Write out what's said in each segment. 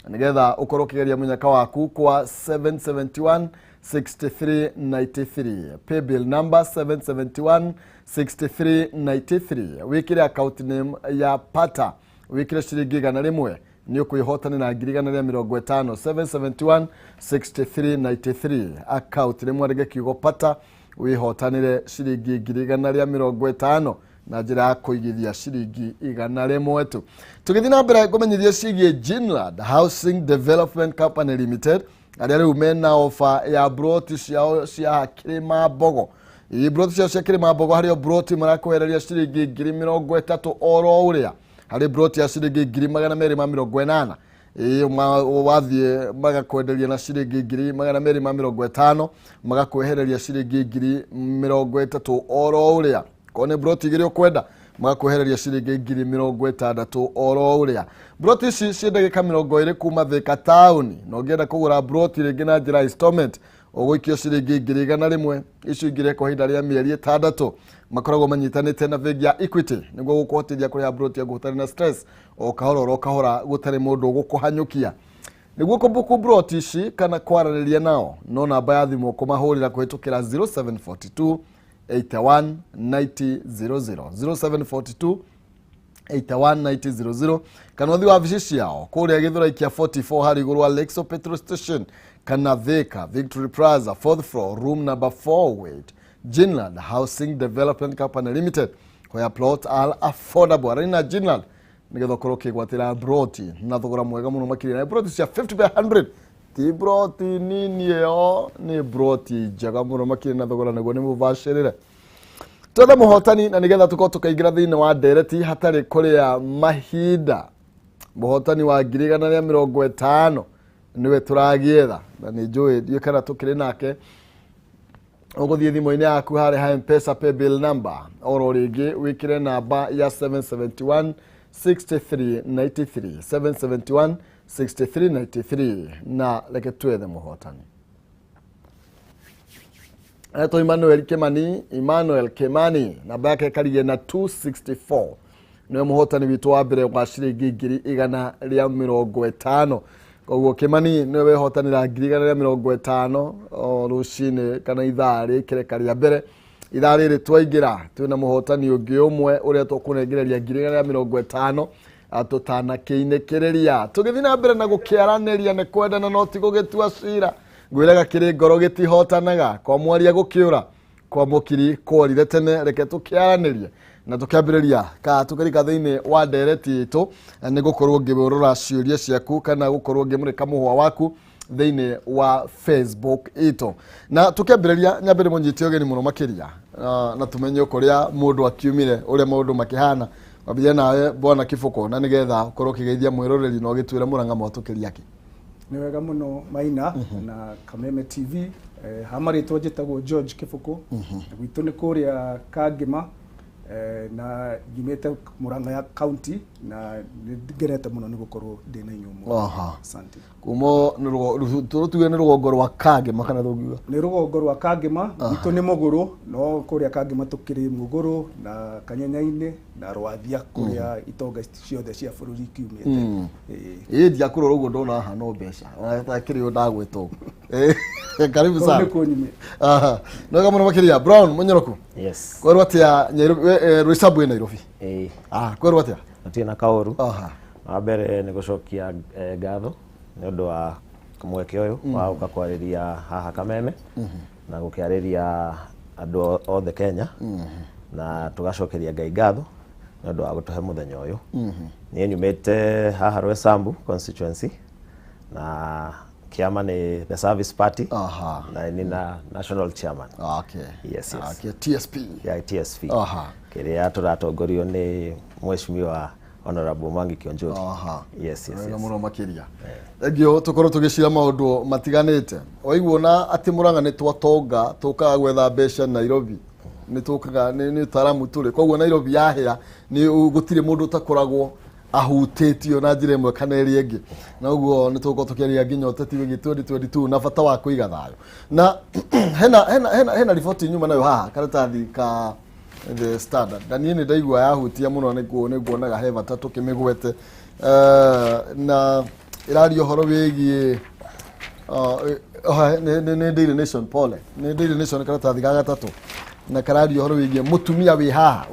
nigetha ukorwo kigeria munyaka waku kwa 7716393 pay bill number 7716393 wikire account name ya pata wikire shilingi 100 ni ukuihotana na girigana ya 50 7716393 account rimwe rege kigo pata wihotanire shilingi girigana ya 50 na njira ya kuigithia shilingi 100 tu tugithi na mbere kumenyithia cigie Jinland Housing Development Company Limited aria riu mena offer ya broti cia Kirima Mbogo broti cia Kirima Mbogo hario broti marakwereria shilingi 30 oro uria hari broti ya shilingi 280 wathie magakwenderia na shilingi 250 magakwehereria shilingi 30 oro uria kone broti igiri ukwenda magakwehereria shilingi 60 oro uria broti ici cia ndagika 20 kuma Thika town no ngienda kugura broti ringi na njira installment uguikio shilingi 100 icio igire kwa hinda ria mieri 6 makoragwo manyitanite na bengi ya Equity niguo gukuhotithia kuria broti ya gutari na stress o kahora gutari mundu gukuhanyukia niguo kubuku broti ici kana kwarariria nao no namba ya thimu kumahurira kuhitukira 0742 819000 0742 819000 kana uthi wa vici ciao kuria githuraikia 44 hari iguru wa Lexo petrol station kana Thika Victory Plaza 4th floor room number 4 wait Jinland Housing Development Company Limited where plot all affordable arena Jinland nigetha korwo kigwatira broti na thogora mwega muno makiri na broti cia 50 by 100 ti broti nini yo ni broti njega muno makiri na thogora naguo ni mubashirire twetha muhotani na nigetha tuko tukaingira thiini wa ndereti hatari kuria mahinda muhotani wa 150 niwe turagietha na ni njui dio kana tukiri nake uguthie thimu-ini yaku hari ha M-Pesa pay bill number oro ringi wikire namba ya 771 6393 771 na leke twethe muhotani eto Emmanuel Kimani namba yake kariye na 264 niwe muhotani witu wa mbere wa shilingi 150 koguo Kimani niwe wehotanira 150 o rucini kana ithari kirekaria mbere ithari ri twaingira twina muhotani ungi umwe uria tukunengereria 150 atutana kiinekereria tugithi na mbere na gukiaraniria ne kwendana no ti gugitua cira ngwiraga kiri ngoro gitihotanaga kwa mwaria gukiura kwa mukiri korire tene reke tukiaraniria na tukiambiriria ka tukarika thiini wa ndereti itu ni gukorwo ngiburura ciuria ciaku kana gukorwo ngimurika muhwa waku thiini wa Facebook itu na tukiambiriria nyambire munyiti ogeni muno makiria na tumenye ukuria mundu akiumire uria maundu makihana wabia nawe bwana Kifuko na nigetha ukorwo kigeithia mwiroreri no gitwira muranga mwatukiriaki ni wega muno Maina na Kameme TV hamari twajitagwo George Kifuko gwitu ni kuria Kagima na gimete Muranga ya county na ngerete muno nigukorwo ndina inyumo asante kumo turutuge ni rugongo rwa Kagima kana thugiwa ni rugongo rwa Kagima gwitu ni muguru no kuria Kagima tukiri muguru na Kanyanya-ini na Rwathia kuria itonga ciothe cia bururi kiumite dia kurora ugo ndona haha no mbeca ta kiri ndagwetwo karibu sana no kama makiria Brown munyoroku yes kwerwa tia Rwisabu Nairobi kwerwa tia atina kaoru abere ni gucokia ngatho ni undu wa mweke uyu wa ukakwariria haha Kameme na gukiariria andu othe Kenya na tugacokeria Ngai ngatho ni undu wa gutuhe muthenya uyu ni nyumite haha Rwisambu constituency na kiama ni the Service Party na ni na national chairman yes TSP TSP kiria turatongorio ni mheshimiwa honorable Mwangi Kionjuri yes na muno makiria egio tukorwo tugicira maundu matiganite oiguona ati Muranga ni twatonga tukaga gwetha mbeca Nairobi ni tukaga ni taramu turi koguo Nairobi yahia ni gutire mundu takoragwo ahutitio na njire mwe kana eri engi na uguo ni tuko tukiria nginya Uteti wigi 2022 na bata wa kuiga thayo na hena riboti nyuma nayo haha karatathi ka the Standard na niĩ ndaigua yahutia muno niguo naga he bata tukimigwete na irario horo wigie ne Daily Nation pole ne Daily Nation karatathi ga gatatu na karario horo wigie mutumia wi haha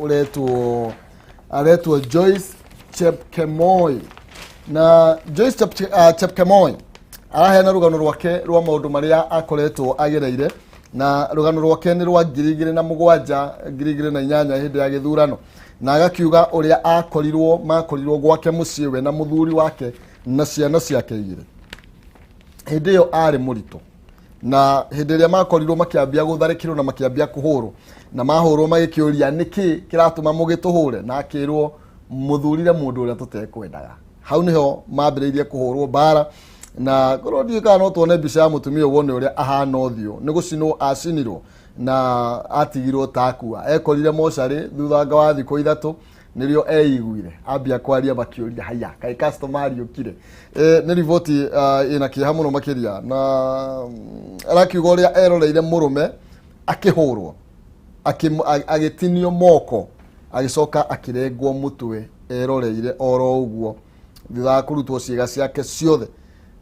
aretwo Joyce Chepkemoi na Joyce Chepkemoi arahena rugano rwake rwa maundu maria akoretwo agereire na rugano rwake ni rwa 2007 hindi ya githurano na agakiuga uria makorirwo gwake mucii we na muthuri wake na ciana ciake igire hindi yo ari murito na hindi iria makorirwo makiambia gutharikirwo na makiambia kuhurwo na mahurwo magikiuria niki kiratuma mugituhure na akirwo muthurire mundu uria tutekwendaga hau niho mambiriirie kuhurwo bara na korodi kana tuone mbica ya mutumia wone uria ahana uthio ni gucinwo acinirwo na atigirwo takua ekorire mocarĩ thutha wa thikũ ithatũ nĩrĩo eiguire ambia kwaria makiũria haya kai customer yũkire nĩ riboti ina kĩeha mũno makĩria na arakiuga ũrĩa eroreire mũrũme akĩhũrwo agĩtinio moko agĩcoka akĩrengwo mũtwe eroreire oro ũguo thutha wa kũrutwo ciĩga ciake ciothe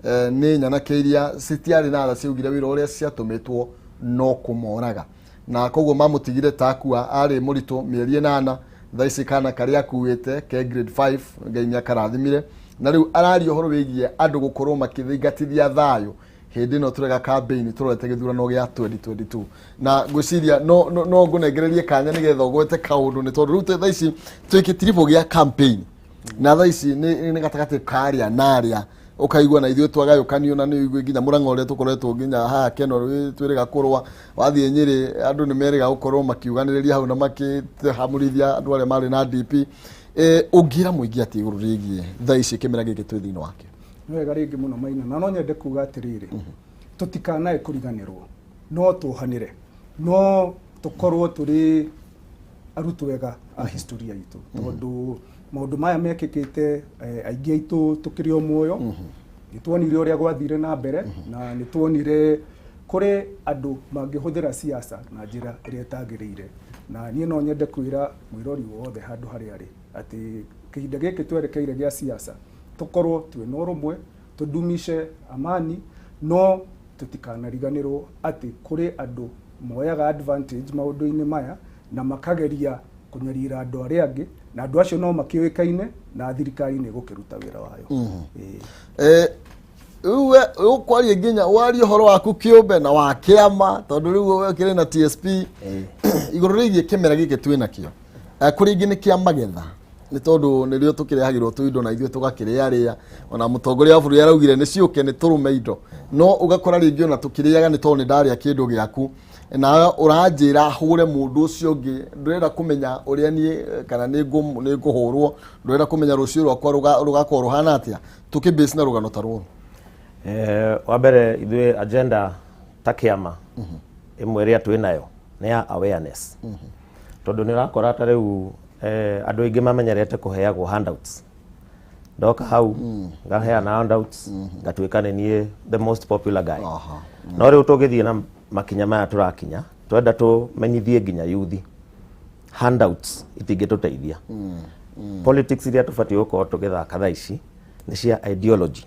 nĩ nyanake iria citiarĩ na tha ciugire wĩra ũrĩa ciatũmĩtwo no kũmoraga na koguo mamutigire takua ari murito mĩeri 8 thaici kana karia kuite ke grade 5 ngai nĩ akarathimire na riu arario horo wigie andu gukorwo makithingatithia thayo hindi no turega campaign turete githurano gĩa 2022 na gwiciria no ngunengererie kanya nigetha gwete kaundu ni tondu riu thaici twikitiripo gĩa campaign na thaici ni gatagati karia naria ukaigwa na ithuĩ twagayũkanio na nĩ nginya mũrang'o ũrĩa tũkoretwo nginya haha keno twĩrĩga kũrũa wathiĩ Nyĩrĩ andũ nĩ merĩga gũkorwo makiuganĩrĩria hau na makĩhamũrithia andũ arĩa marĩ na DP ũngĩra mũingĩ atĩ igũrũ rĩgiĩ thaa ici kĩmera gĩkĩ twĩ thĩinĩ wakĩo nĩ wega rĩngĩ mũno Maina na no nyende kuga atĩrĩrĩ tũtikanae kũriganĩrwo no tũhanĩre no tũkorwo tũrĩ arutwo wega a historia itũ tondũ maundu maya mekĩkĩte aingĩ aitũ tukĩrĩ o muoyo nĩtuonire ũrĩa gwathire na mbere na nĩtuonire kũrĩ andũ mangĩhũthĩra siasa na njĩra ĩrĩa ĩtagĩrĩire na niĩ no nyende kwĩra mwĩrori wothe handũ harĩa arĩ atĩ kĩhinda gĩkĩ twerekeire gĩa siasa tũkorwo twĩna ũrũmwe tũdumishe amani no tũtikanariganĩrwo atĩ kũrĩ andũ moyaga advantage maũndũ-inĩ maya na makageria kunyarira andũ arĩa angĩ na andũ acio no makĩũĩkaine na thirikari nĩ gũkĩruta wĩra wayo uwe ukwaria nginya wari horo waku kĩũmbe na wa kĩama tondũ rĩu we kĩrĩ na TSP igũrũ rĩgiĩ kĩmera gĩkĩ twĩ nakĩo kũrĩ ingĩ nĩ kĩa magetha nĩ tondũ nĩrĩo tũkĩrehagĩrwo tũindo na ithuĩ tũgakĩrĩarĩa ona mũtongoria wa bũrũri araugire nĩ ciũke nĩ tũrũme indo no ũgakora rĩngĩ ona tũkĩrĩaga nĩ tondũ nĩ ndarĩa kĩndũ gĩaku na uranjira hure mundu ucio ungi ndurenda kumenya uria ni kana ni nguhurwo ndurenda kumenya rucio rwakwa rugakorwo ruhana atia tukibase na rugano tarwo wa mbere ithuĩ agenda ta kĩama imwe ĩrĩa twĩ nayo nĩ ya awareness tondu nĩ rakora ta rĩu andũ aingĩ mamenyerete kũheagwo handouts ndoka hau ngaheana handouts ngatuĩka nĩ niĩ the most popular guy no rĩu tũgĩthiĩ na makinya maya turakinya twenda tũmenyithie nginya yuthi handouts itingĩtũteithia politics iria tũbatiĩ gũkorwo tũgĩthaka thaa ici nĩ cia ideology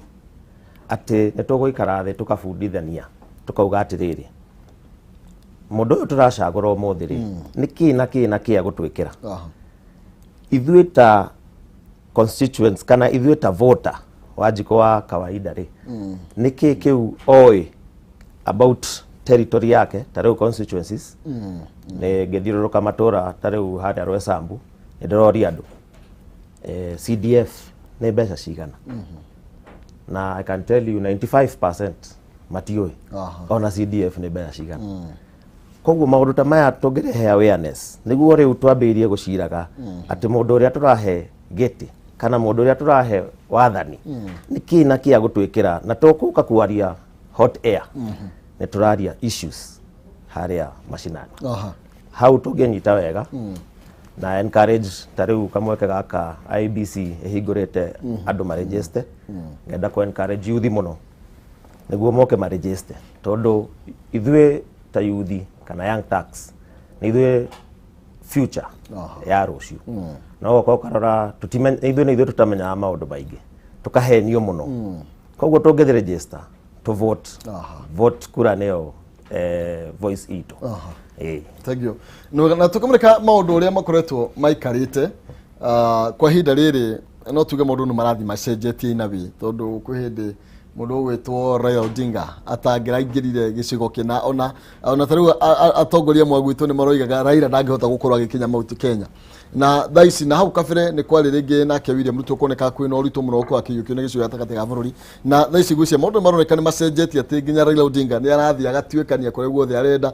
atĩ nĩ tũgũikara thĩ tũkabundithania tũkauga atĩrĩrĩ mũndũ ũyũ tũracagũra ũmũthĩ rĩ nĩ kĩĩ agũtwĩkĩra ithuĩ ta constituents kana ithuĩ ta voter wanjiko wa kawaida rĩ nĩ kĩĩ kĩu oĩ about territory yake tarĩu constituencies nĩ ngĩthiũrũrũka Matuura tarĩu harĩa Rwesambu nĩ ndĩroria andũ CDF nĩ mbeca cigana na I can tell you 95% matiũĩ ona CDF nĩ mbeca cigana koguo maũndũ ta maya tũngĩrehe awareness nĩguo rĩu twambĩrĩrie gũciraga atĩ mũndũ ũrĩa tũrahe gĩtĩ kana mũndũ ũrĩa tũrahe wathani nĩ kĩĩ na kĩĩ agũtwĩkĩra na tũkũka kwaria hot air nĩ tũraria issues harĩa mashinani hau tũngĩnyita wega na encourage tarĩu kamweke gaka IBC ĩhingũrĩte andũ maregister ngenda ku encourage youth mũno nĩguo moke maregister tondũ ithuĩ ta youth kana young tax nĩ ithuĩ future ya rũciũ no gũkorwo karora ithuĩ nĩ ithuĩ tũtamenyaga maũndũ maingĩ tũkahenio mũno koguo tungĩthi register to vote vote kura nĩyo voice itu. Thank you. Na tukamurika maundu uria makoretwo maikarite kwa hinda riri no tuge maundu ni marathi macenjetie inabi tondu kwi hindi mundu wetwo Raila Odinga atangiraingirire gicigo kina ona tariu atongoria mwagwitu ni maroigaga Raila ndangihota gukorwa gikinya mauti Kenya na thaici na hau kabere ni kwari ringi nake William Ruto kuoneka kwina uritu muno kwa kiyukio ni gicigo gatagatĩ ga bururi na thaici gucia maundu maroneka ni macenjetie ati nginya Raila Odinga ni arathi agatuikania kure guothe arenda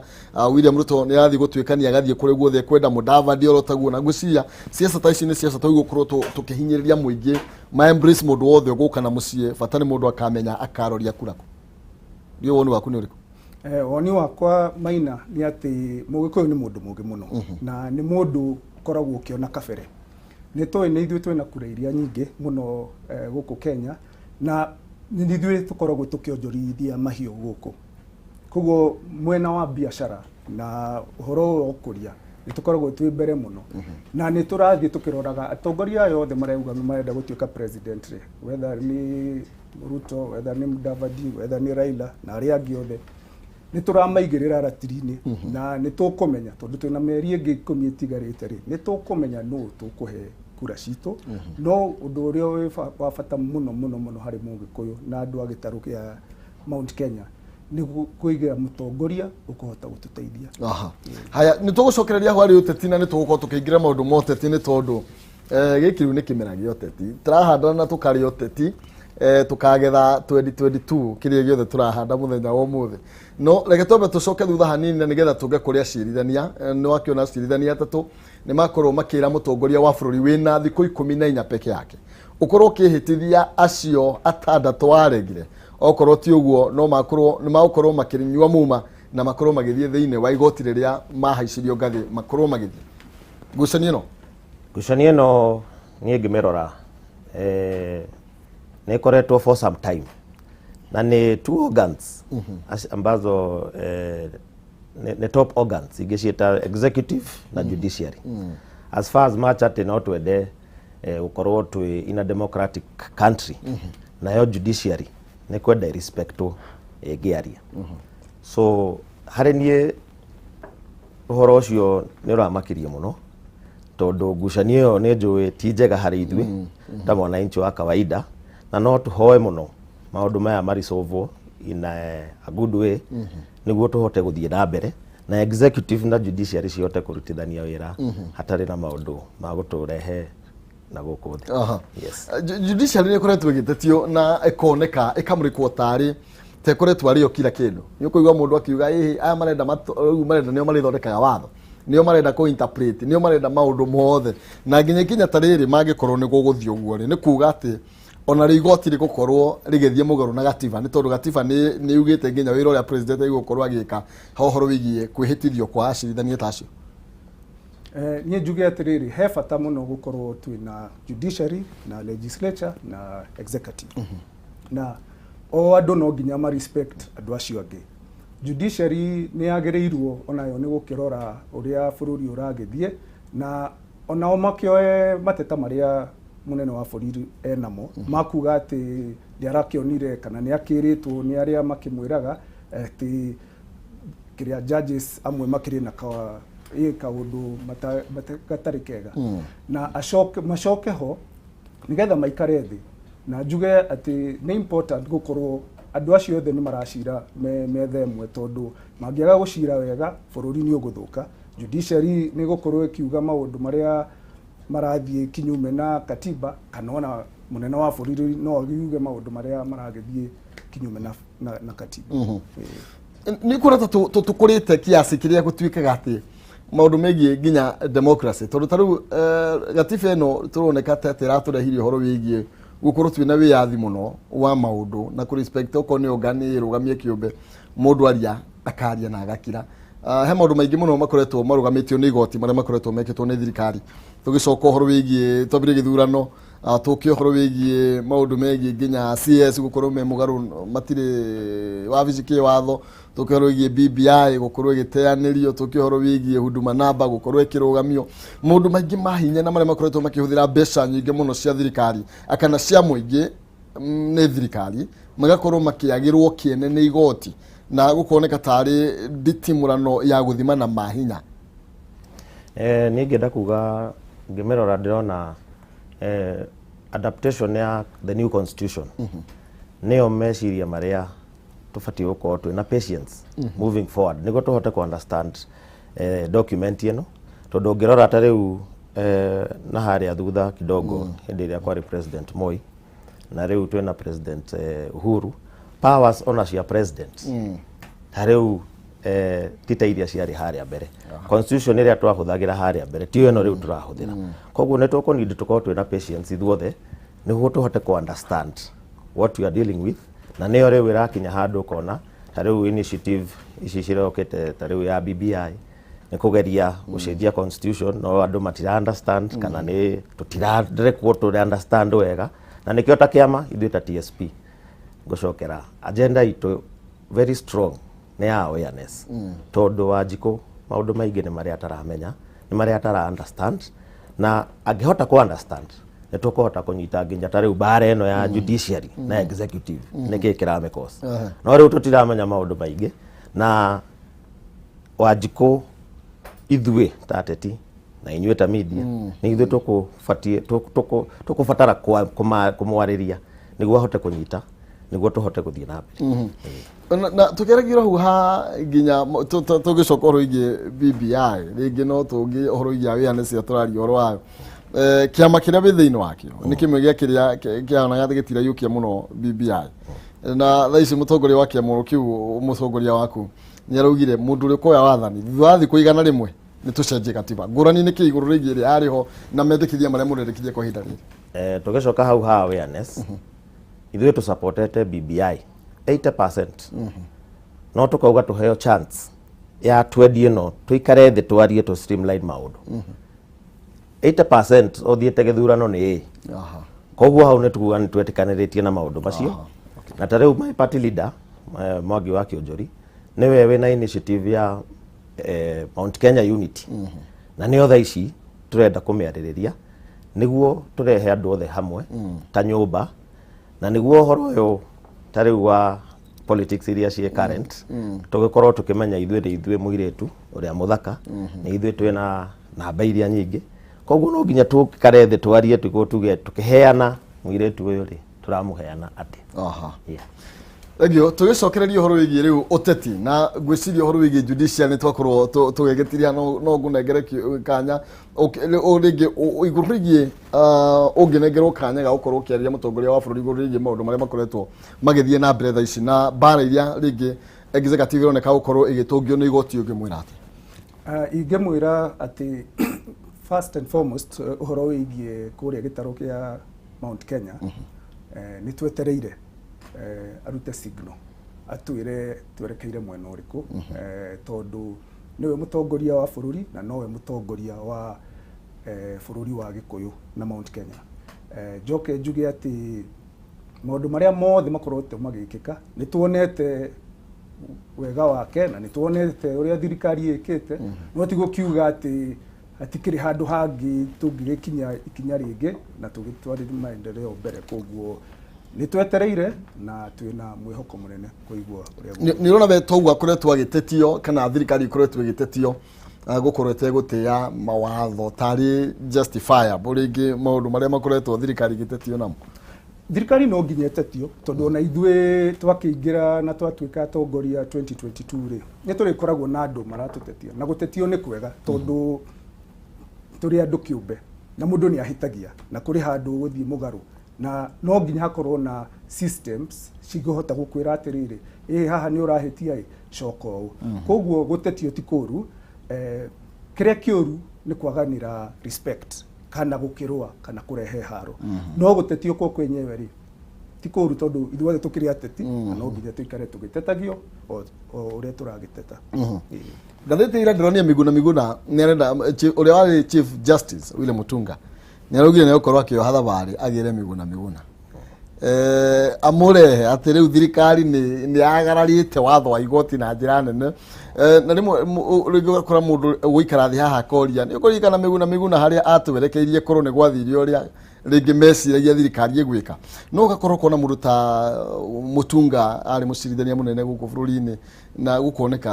William Ruto ni arathi gutuikania agathie kure guothe kwenda Mudavadi orotaguo na gucia siasa taici ni siasa tuigukorwo tukihinyiriria muingi ma embrace mundu wothe uguka na mucie fatani mundu akamenya akaroria kurako ndio woni waku ni uriku? Woni wakwa Maina ni ati Mugikuyu ni mundu mugi muno na ni mundu koragwo kiona kabere ni toy ni ithuĩ twina kura iria nyingi muno guku Kenya na ni ithuĩ tukoragwo tukionjorithia mahiũ guku koguo mwena wa biashara na uhoro wa ukuria ni tukoragwo twi mbere muno na ni turathie tukiroraga atongoria yothe marauga marenda gutuika president whether ni Ruto whether ni Mudavadi whether ni Raila na aria angi othe ni turamaigirira ratiri-ini na ni tukumenya tondu twina meri ingi 10 itigarite ri ni tukumenya no tukuhe kura citu no undu uria wi wa bata muno hari Mugikuyu na andu a gitaru kia Mount Kenya ni kuigira mutongoria ukuhota gututeithia. Haya ni tugucokereria hwari Uteti na ni tugukorwo tukiingira maundu ma Uteti ni tondu giki ni kimera gia Uteti turahandana na tukari Uteti tukagetha 2022 kiria giothe turahanda muthenya wa umuthi no reke twambe tucoke thutha hanini na nigetha tuge kuria cirithania ni wakiona cirithania atatu ni makorwo makira mutongoria wa bururi wina thiku 14 peke yake ukorwo kihitithia acio atandatu waregire okorwo ti uguo no makorwo ni makorwo makirinywa muma na makorwo magithie thiine wa igoti riria mahaicirio ngathi makorwo magithie gucanio no nie ngimerora ni koretwo for some time na ni two organs ambazo ni top organs igicieta executive na judiciary as far as much at not wede ukorwo tu in a democratic country na yo judiciary ni kwenda respecto giaria so hari nie uhoro ucio ni uramakiria muno tondu ngucanio ni njui ti njega hari ithui ta mwananchi wa kawaida na no tuhoe muno maundu maya marisolvo in a good way niguo tuhote guthie na mbere na executive na judiciary cihote kurutithania wira hatari na maundu ma guturehe na guku thi. Yes. Judiciary ni koretwo gitetio na ikoneka ikamurikwo tari te koretwo ario kila kindu ni kuigwa mundu akiuga aya marenda nio marithondekaga watho nio marenda ku interpret nio marenda maundu mothe na nginya kinya tariri magikorwo ni guguthio uguo ni kuuga ati ona rigoti rigukorwo rigethie mugaru na gatiba ni tondu gatiba ni yugite nginya wira uria president igukorwo agika hohoro wigie kwihitithio kwa acirithania tacio. Ni njuge atiriri he bata muno gukorwo twina judiciary na legislature na executive na o andu no nginya ma respect andu acio angi. Judiciary ni yagireirwo onayo ni gukirora uria bururi uragithie na ona o makioe mateta maria munene wa bururi enamo makuga ati ndiarakionire kana ni akiritwo ni aria makimwiraga ati kiria judges amwe makiri na kaundu matari kega na macoke ho nigetha maikare thi na njuge ati ni important gukorwo andu acio othe ni maracira methemwe tondu mangiaga gucira wega bururi ni uguthuka. Judiciary ni gukorwo ikiuga maundu maria marathie kinyume na katiba kana ona munene wa bururi no agiuge maundu maria maragithie kinyume na katiba. Ni kurata tukurite kiasi kiria gutuikaga ati maundu megie nginya democracy tondu taru gatiba eno turoneka ati raturahirie horo wigie gukorwo twina wiyathi muno wa maundu na ku respect oko ni ogani rugamie kiumbe mundu aria akaria na agakira he maundu maingi muno makoretwo marugamitio ni igoti maria makoretwo meketwo ni thirikari tugicoka horo wigie twabire githurano tukio horo wigie maundu megie nginya CS gukorwo me mugaru matire wabici watho tukio horo wigie BBI gukorwo igiteanirio tukio horo wigie huduma namba gukorwo ikirugamio maundu maingi mahinya na maria makoretwo makihuthira mbeca nyingi muno cia thirikari akana cia muingi ni thirikari magakorwo makiagirwo kiene ni igoti na gukoneka tari nditimurano ya guthima na mahinya. Ni ngenda kuga ngimerora ndirona adaptation ya the new constitution nio meciria maria tubati gukorwo twina patience moving forward niguo tuhote ku understand document ino tondu ngirora ta riu na haria thutha kidogo hindi iria kwari president Moi na riu twina president Uhuru powers ona cia president ta riu tita iria ciari haria mbere constitution iria twahuthagira haria mbere tio ino riu turahuthira koguo ne toko need tukorwo twina patience ithuothe niguo tuhote ku understand what we are dealing with na nio riu irakinya handu kona ta riu initiative ici cirokete ta riu ya BBI ni kugeria gucenjia constitution no andu matira understand kana ni tutirarekwo tu understand wega na nikio ta kiama ithuĩ ta TSP ngucokera agenda itu very strong ni ya awareness tondu Wanjiku maundu maingi ni maria ataramenya ni maria atara understand na angihota ku understand ni tukuhota kunyita nginya ta riu bare eno ya judiciary na executive niki kirame cause no riu tutiramenya maundu maingi na Wanjiku ithuĩ ta ateti na inyuĩ ta media ni ithuĩ tukubatie tukubatara kumwariria niguo ahote kunyita niguo tuhote guthii na mbere na tukeragira hu ha nginya tugicoka horo igi BBI ringi no tungi horo igi awareness ya turari horo wayo kiama kiria bi thiini wakio ni kimwe gia kiria kiana gathigitira yukia muno BBI na thaisi mutongoria wa kiama kiu mutongoria waku ni araugire mundu uri koya wathani thutha kuigana rimwe ni tucenjie katiba ngurani ni kiiguru rigi iri ariho na mendekithia maria murendekithia kwa hinda riri tugicoka hau ha awareness ithuĩ tu supportete BBI 80% no tukauga tuheo chance ya twendi ino tuikare thi twarie tu streamline maundu 80% othiete githurano ni koguo hau ni tuguga ni twetikaniritie na maundu macio na ta riu my party leader Mwangi wa Kionjori ni wewe na initiative ya Mount Kenya Unity na ni othe ici turenda kumiaririria niguo turehe andu othe hamwe ta nyumba na niguo horo uyu ta riu wa politics iria cie current tugikorwo tukimenya ithuĩ muiretu uria muthaka na ithuĩ twina namba iria nyingi koguo no nginya tukare thi twarie tuge tukiheana muiretu uyu ri turamuheana ati Egio tugicokereria horo wigi riu uteti na gwiciria horo wigi judicial ni twakorwo tugegetiria no ngunengere kanya ringi iguru rigi unginengerwo kanya ga gukorwo kiaria mutongoria wa bururi iguru rigi maundu maria makoretwo magithie na mbere thaici na bara iria ringi executive ironeka gukorwo igitungio ni igoti ungimwira ati ingimwira ati first and foremost horo wigi kuria gitaro kia Mount Kenya ni twetereire arute signal atwire twerekeire mwena uriku tondu niwe mutongoria wa bururi na nowe mutongoria wa bururi wa Gikuyu na Mount Kenya joke njuge ati maundu maria mothe makorotwo magikika ni tuonete wega wake na ni tuonete uria thirikari ikite no tigo kiuga ati atikiri handu hangi tungikinya ikinya ringi na tugitwarira maendeleo mbere koguo ni twetereire na twina mwihoko munene kuigwa uria ni rona betogwa akoretwo agitetio kana thirikari ikoretwo igitetio gukorete gutia mawatho tari justifiable ringi maundu maria makoretwo thirikari igitetio namo thirikari no nginya tetio tondu na ithuĩ twakiingira na twatuika atongoria 2022 ri ni turikoragwo na andu maratutetia na gutetio ni kwega tondu turi andu kiumbe na mundu ni ahitagia na kuri handu guthii mugaru na no nginya hakorwo na systems cigihota gukwira atiriri haha ni urahitia coka u koguo gutetio ti kuru kiria kiuru ni kwaganira respect kana gukirwa kana kurehe haro no gutetio kwa kwenyewe ri ti kuru tondu ithuothe tukiri ateti na no nginya tuikare tugitetagio uria turagiteta gathete ira ndronia miguna nerenda uria wari chief justice William Mutunga niraugire ne ukorwa kio hathabari agire miguna amurehe ati riu thirikari ni agararite watho wa igoti na njira nene na rimwe kora mundu guikara thi haha koria ni ukurikana miguna haria atwerekeirie korwo ni gwathirio uria rĩngĩ meciragia thirikari ĩgwĩka no gakorwo kona mũndũ ta Mutunga arĩ mũcirithania mũnene gũkũ bũrũri-inĩ na gũkoneka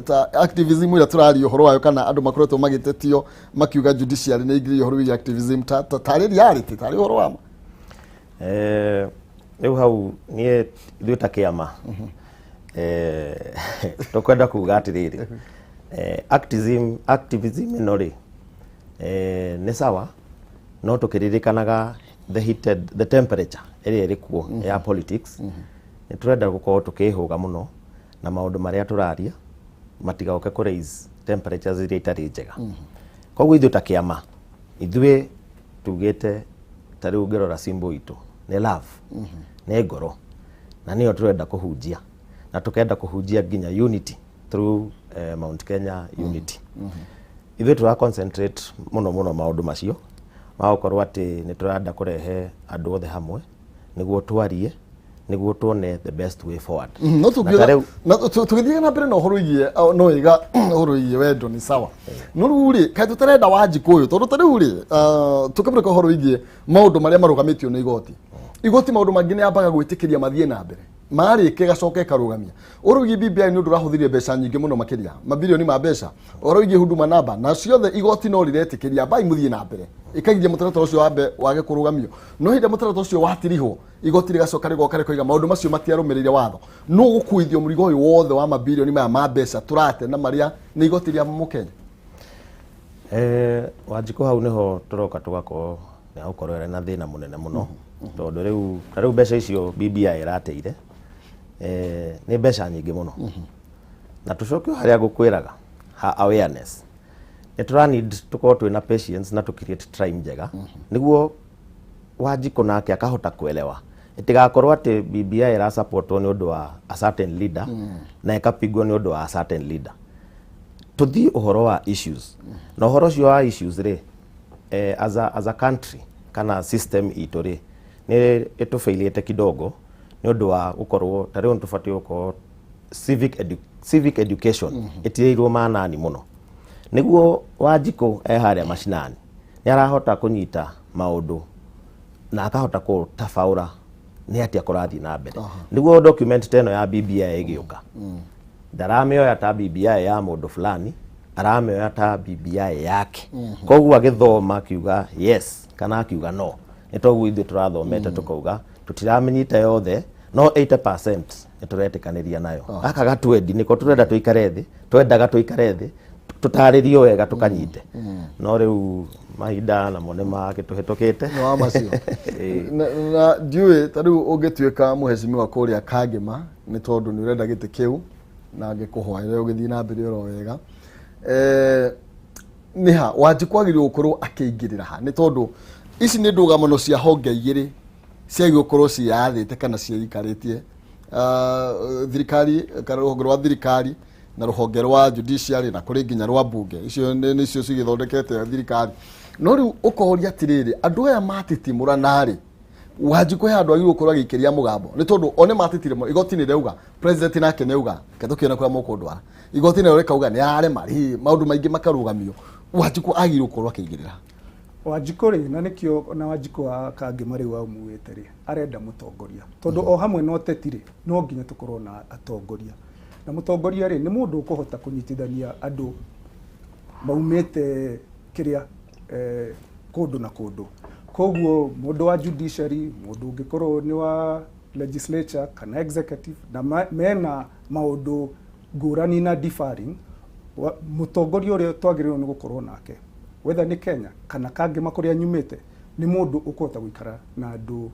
ta activism ĩrĩa tũraria ũhoro wayo kana andũ makoretwo magĩtetio makiuga judiciary nĩ ingĩrĩ ũhoro wĩgiĩ activism tarĩ reality tarĩ ũhoro wa ma rĩu hau niĩ ithuĩ ta kĩama tũkwenda kuga atĩrĩrĩ activism ĩno rĩ nĩ sawa no tũkĩririkanaga the temperature ĩrĩa ĩrĩ kuo ya politics nĩ tũrenda gũkorwo tũkĩhũga mũno na maũndũ marĩa tũraria matigaũke kũ raise temperatures iria itarĩ njega koguo ithuĩ ta kĩama ithuĩ tugĩte ta rĩu ngĩrora symbol itũ nĩ love nĩ ngoro na nĩyo tũrenda kũhunjia na tũkenda kũhunjia nginya unity through Mount Kenya unity ithuĩ tũra concentrate mũno maũndũ macio magũkorwo atĩ nĩ tũrenda kũrehe andũ othe hamwe nĩguo twarie nĩguo tuone the best way forward no tũgĩthiĩ na mbere na ũhoro wĩgiĩ no iga ũhoro wĩgiĩ wendo nĩ sawa no rĩu rĩ kaĩ tũtarenda Wanjikũ ũyũ tondũ ta rĩu rĩ tũkĩmũrĩka ũhoro wĩgiĩ maũndũ marĩa marũgamĩtio nĩ igoti maũndũ mangĩ nĩ yambaga gwĩtĩkĩria mathiĩ na mbere marĩke gacoke karũgamia ũhoro wĩgiĩ BBI nĩ ũndũ ũrahũthĩrire mbeca nyingĩ mũno makĩria mabilioni ma mbeca ũhoro wĩgiĩ huduma namba na ciothe igoti no rĩretĩkĩria bai mũthiĩ na mbere ĩkagiria mũtaratara ũcio wage kũrũgamio no hĩndĩ mũtaratara ũcio watirihwo igoti rĩgacoka rĩgoka rĩkoiga maũndũ macio matiarũmĩrĩire watho no gũkuithio mũrigo ũyũ wothe wa mabilioni maya ma mbeca tũrate na marĩa nĩ igoti rĩa Mũkenya Wanjikũ hau nĩho tũroka tũgakorwo nĩ gũkorwo arĩ na thĩna mũnene mũno tondũ rĩu mbeca icio BBI ĩrateire nĩ mbeca nyingĩ mũno na tũcokio harĩa gũkwĩraga ha awareness nĩ tũranid tũkorwo twĩna patience na tũcreate tribe njega nĩguo Wanjikũ nake akahota kuelewa ĩtigakorwo atĩ BBI ĩrasupportwo nĩ ũndũ wa a certain leader na ĩkapigwo nĩ ũndũ wa a certain leader tũthiĩ ũhoro wa issues na ũhoro ũcio wa issues rĩ as a country kana system itũ rĩ nĩ ĩtũfailĩte kidogo nĩ ũndũ wa gũkorwo ta rĩu tũbatiĩ gũkorwo civic education ĩtirĩirwo manani mũno nĩguo Wanjikũ harĩa mashinani nĩ arahota kũnyita maũndũ na akahota gũtabaũra nĩ atĩa kũrathiĩ na mbere nĩguo document ta ĩno ya BBI ĩgĩũka ndaramĩoya ta BBI ya mũndũ fulani aramĩoya ta BBI yake koguo agĩthoma akiuga yes kana akiuga no nĩ toguo ithuĩ tũrathomete tũkauga tũtiramenyita yothe no 80% nĩ tũretĩkanĩria nayo aka gatwendi nĩko tũrenda tũikare thĩ twendaga tũikare thĩ tũtarĩrio wega tũkanyite no rĩu mahinda namo nĩ magĩtũhĩtũkĩte no amacio na ndiũĩ ta rĩu ũngĩtuĩka mũhecimiwa kũrĩa Kangema nĩ tondũ nĩ ũrenda gĩtĩ kĩu na ngĩkũhoera ũgĩthiĩ na mbere oro wega nĩ ha Wanjikũ agĩrĩirwo gũkorwo akĩingĩrĩra ha nĩ tondũ ici nĩ ndũgamano cia honge igĩrĩ ciagĩrĩirwo gũkorwo ciathĩte kana ciaikarĩtie thirikari kana rũhonge rwa thirikari na rũhonge rwa judiciary na kũrĩ nginya rwa mbunge icio nĩcio cigĩthondekete thirikari no rĩu ũkoria atĩrĩrĩ andũ aya matitimũrana rĩ Wanjikũ he andũ agĩrĩirwo gũkorwo agĩikĩria mũgambo nĩ tondũ one matitire igoti nĩ rĩauga president nake nĩ auga ketũkĩona kũrĩa mũkũndwara igoti nĩ rĩauga nĩ arema maũndũ maingĩ makarũgamio Wanjikũ agĩrĩirwo gũkorwo akĩingĩrĩra Wanjikũ rĩ na nĩkĩo na Wanjikũ wa Kangema rĩu aumuĩte rĩ arenda mũtongoria tondũ o hamwe no tetirĩ no nginya tũkorwo na atongoria na mũtongoria rĩ nĩ mũndũ ũkũhota kũnyitithania andũ maumĩte kĩrĩa kũndũ na kũndũ koguo mũndũ wa judiciary mũndũ ũngĩkorwo nĩ wa legislature kana executive na mena maũndũ ngũrani na differing mũtongoria ũrĩa twagĩrĩirwo nĩ gũkorwo nake whether nĩ Kenya kana Kangema kũrĩa nyumĩte nĩ mũndũ ũkũhota gũikara na andũ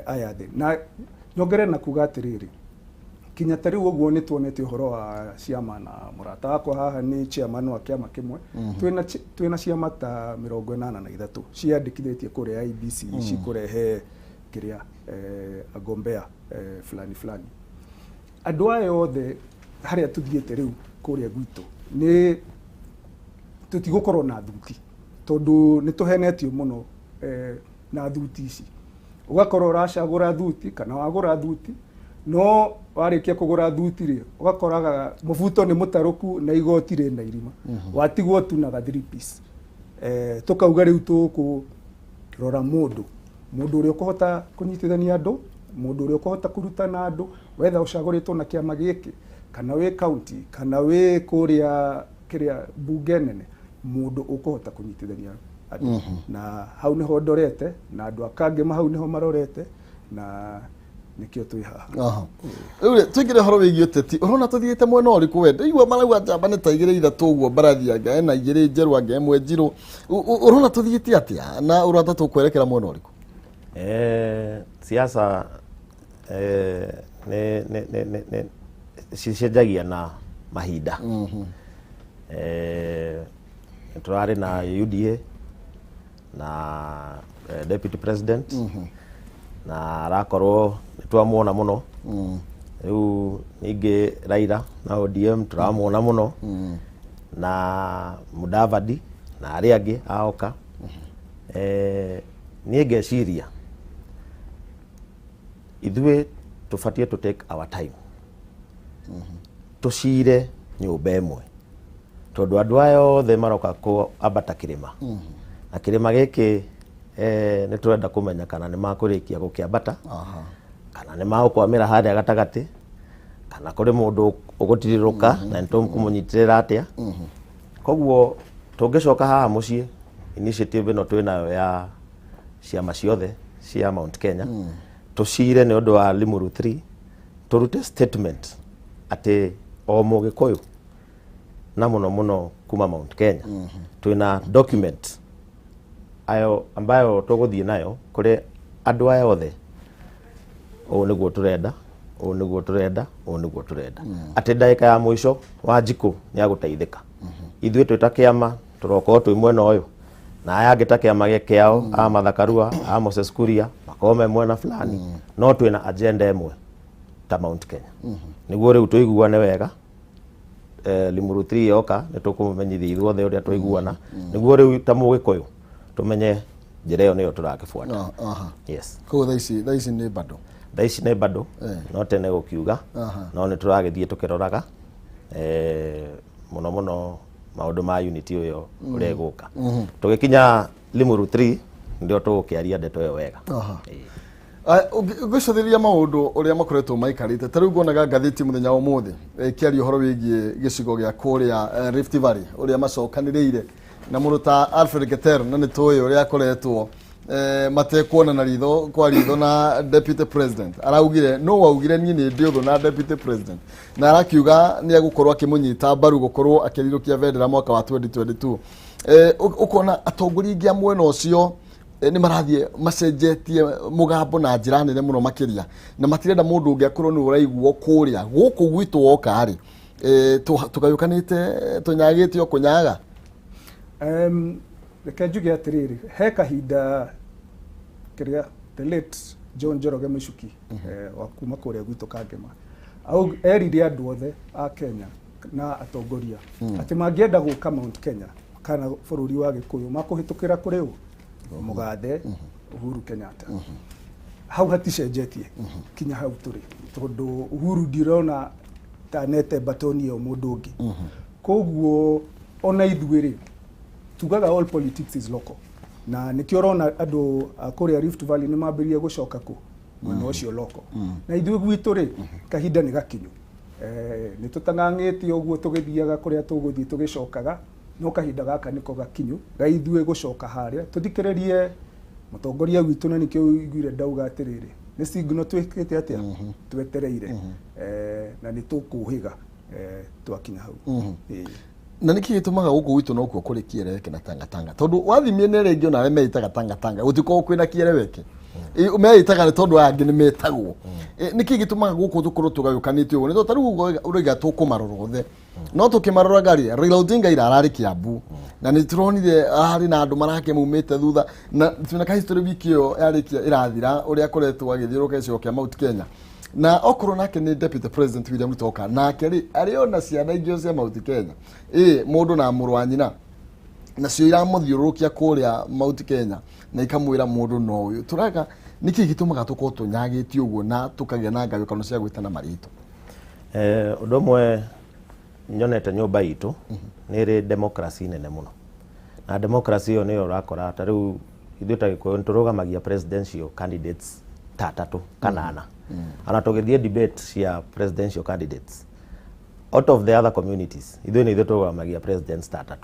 aya thĩ na nyongere na kuga atĩrĩrĩ kinya ta rĩu ũguo nĩ tuonete ũhoro wa ciama na mũrata wakwa haha nĩ chairman wa kĩama kĩmwe twĩna ciama ta 83 ciandĩkithĩtie kũrĩa IBC cikũrehe kĩrĩa agombea fulani andũ aya othe harĩa tuthiĩte rĩu kũrĩa gwitũ nĩ tutigũkorwo na thuti tondũ nĩ tũhenetio mũno na thuti ici ũgakorwo ũracagũra thuti kana wagũra thuti no warĩkia kũgũra thuti rĩ ũgakoraga mũbuto nĩ mũtarũku na igoti rĩ na irima watigwo tu na 3 piece tukauga rĩu rora mundu uria ukuhota kunyitithania andu, mundu uria ukuhota kurutana andu, wetha ucaguritwo na kiama giki kana wi county kana wi kuria bunge nene, mundu ukuhota kunyitithania andu. Na hau niho ndorete na andu akange hau niho marorete na nikio twi haha. Riu twigire horo wigi Uteti, urona tuthiite mwena uriku we? Ndigwa marauga njamba ni taigire ithatu uguo mbarathi anga na igire njeru anga emwe njiru, urona tuthiite atia na urata tukwerekera mwena uriku? Siasa ne cicenjagia na mahinda. Turari na UDA na deputy president na arakorwo nitwamuona muno. Riu ningi Raila na ODM turamuona muno na Mudavadi na ari angi aoka. Niĩ ngeciria ithuĩ tubatie to take our time, tucire nyũmba ĩmwe, tondu andu aya othe maroka kuambata kirima, na kirima giki ni turenda kumenya kana ni makurikia gukiambata kana ni magukwamira haria gatagati kana kuri mundu ugutiriruka na nitumunyitira atia. Koguo tungicoka haha mucii, initiative ino twinayo ya ciama ciothe cia Mount Kenya, tucire ni undu wa Limuru 3, turute statement ati o mugikuyu na muno kuma Mount Kenya twina document ayo ambayo tuguthie nayo kuri andu aya othe. O niguo turenda, o niguo turenda, o niguo turenda, ati ndaika ya mwisho wa Njiku ni aguteithika. Ithuĩ twita kiama turokorwo twi mwena uyu na aya angĩ ta kiama kiao a Mathakarua a Moses Kuria makome mwena fulani, no twina agenda imwe ta Mount Kenya. Niguo riu tuiguane wega, Limuru 3 yoka ni tukumumenyithia ithuothe uria tuiguana, niguo riu ta mugikuyu tumenye njira iyo niyo turakifuata. Yes. Ko thaisi ni bado. Thaisi ni bado. No tene gukiuga. No ni turagithie tukiroraga muno maundu ma unity uyo uria guka. Tugikinya Limuru 3 ndio tugukiaria ndeto yo wega. Ugicothiria maundu uria makoretwo maikarite, ta riu ngonaga ngathiti muthenya wa umuthi kiario horo wigie gicigo gia kuria Rift Valley uria macokaniriire na mundu ta Alfred Keter, na ni tuyo uria akoretwo matekuona na ritho kwa ritho na deputy president. Araugire no waugire ni ndiotho na deputy president, na arakiuga ni agukorwo akimunyita mbaru gukorwo akirirukia vendera mwaka wa 2022. Ukona atongoria ingi amwe no cio ni marathie macenjetie mugambo na njira nene muno makiria, na matirenda mundu ungi akorwo ni uraiguo kuria guku gwitu woka ari tukayukanite tunyagitio kunyaga. Reke njuge atiriri, he kahinda kiria the late John Njoroge Michuki wa kuma kuria gwitu Kangema au erire andu othe a Kenya na atongoria ati mangienda guka Mount Kenya kana bururi wa Gikuyu makuhitukira kuri u Mugathe Uhuru Kenyatta. Hau haticenjetie kinya hau turi, tondu Uhuru ndirona tanete batoni yo mundu ungi. Koguo ona ithuiri tugaga all politics is local, na nikio rona andu kuria Rift Valley ni mambirie gucoka ku mwena ucio local, na ithuĩ gwitũ ri kahinda ni gakinyu. Ni tutang'ang'ĩtie uguo tugithiaga kuria tuguthii tugicokaga, no kahinda gaka niko gakinyu ga ithuĩ gucoka haria tuthikiririe mutongoria witũ, na nikio iguire ndauga atiriri ni signal twikite atia twetereire na ni tukuhiga twakinya hau. Na niki gitumaga guku gwitu no kuo kuri kiereke na tangatanga, tondu wathimie ne ringi ona meitaga tangatanga gutiko kwina kiereweke meitaga ni tondu angi ni metagwo. Niki gitumaga guku tukorwo tugayukanitio uguo, ni tondu riu uriga tukumarorothe no tukimarora gari Raila Odinga ira arari Kiambu, na ni turonire ari na andu marake maumite thutha, na tuna ka history wiki yo yarikia irathira uria koretwo agithiruka icigo kia Mount Kenya, na okorwo nake ni deputy president William Ruto nake ariona ciana ingĩ cia Mount Kenya mundu na mũrũ wa nyina nacio iramuthiũrũrũkia kuria Mount Kenya na ikamwira mundu no uyu. Turaga niki gitumaga tukorwo tunyagĩtio ũguo na tukagĩa na ngayũkano cia gwĩtana marĩtwa? Ũndũ ũmwe nyonete nyũmba itũ nĩ ĩrĩ democracy nene mũno, na democracy ĩyo nĩyo ũrakora ta rĩu ithuĩ ta Gĩkũyũ nĩtũrũgamagia presidential candidates ta 3 kana 4 ana tũgĩthiĩ debate cia presidential candidates out of the other communities ithuĩ nĩ ithuĩ tũrũgamagia presidents ta 3